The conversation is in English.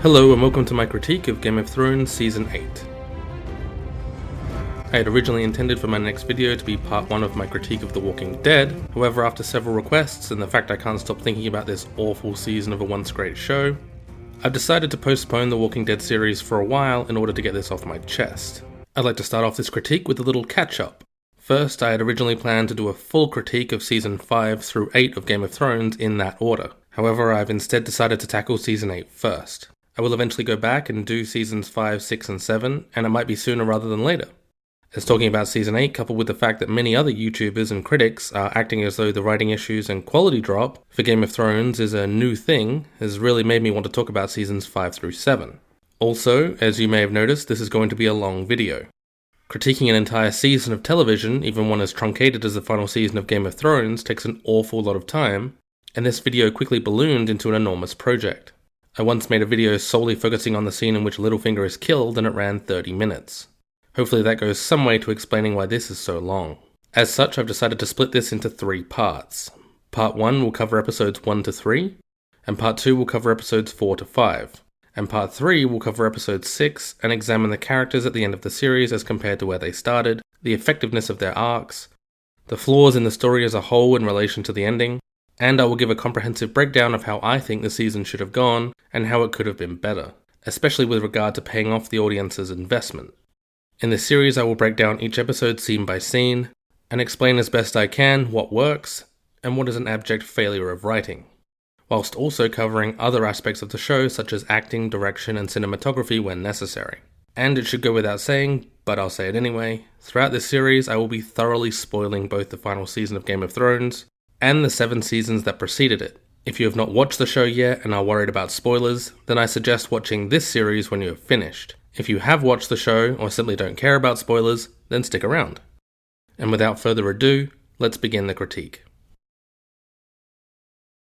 Hello and welcome to my critique of Game of Thrones Season 8. I had originally intended for my next video to be part 1 of my critique of The Walking Dead, however after several requests and the fact I can't stop thinking about this awful season of a once great show, I've decided to postpone the Walking Dead series for a while in order to get this off my chest. I'd like to start off this critique with a little catch-up. First, I had originally planned to do a full critique of Season 5 through 8 of Game of Thrones in that order. However, I've instead decided to tackle Season 8 first. I will eventually go back and do Seasons 5, 6 and 7, and it might be sooner rather than later. As talking about Season 8, coupled with the fact that many other YouTubers and critics are acting as though the writing issues and quality drop for Game of Thrones is a new thing, has really made me want to talk about Seasons 5 through 7. Also, as you may have noticed, this is going to be a long video. Critiquing an entire season of television, even one as truncated as the final season of Game of Thrones, takes an awful lot of time, and this video quickly ballooned into an enormous project. I once made a video solely focusing on the scene in which Littlefinger is killed and it ran 30 minutes. Hopefully that goes some way to explaining why this is so long. As such, I've decided to split this into 3 parts. Part 1 will cover episodes 1 to 3, and Part 2 will cover episodes 4 to 5, and Part 3 will cover episode 6 and examine the characters at the end of the series as compared to where they started, the effectiveness of their arcs, the flaws in the story as a whole in relation to the ending, and I will give a comprehensive breakdown of how I think the season should have gone and how it could have been better, especially with regard to paying off the audience's investment. In this series I will break down each episode scene by scene, and explain as best I can what works and what is an abject failure of writing, whilst also covering other aspects of the show such as acting, direction and cinematography when necessary. And it should go without saying, but I'll say it anyway, throughout this series I will be thoroughly spoiling both the final season of Game of Thrones and the 7 seasons that preceded it. If you have not watched the show yet and are worried about spoilers, then I suggest watching this series when you have finished. If you have watched the show or simply don't care about spoilers, then stick around. And without further ado, let's begin the critique.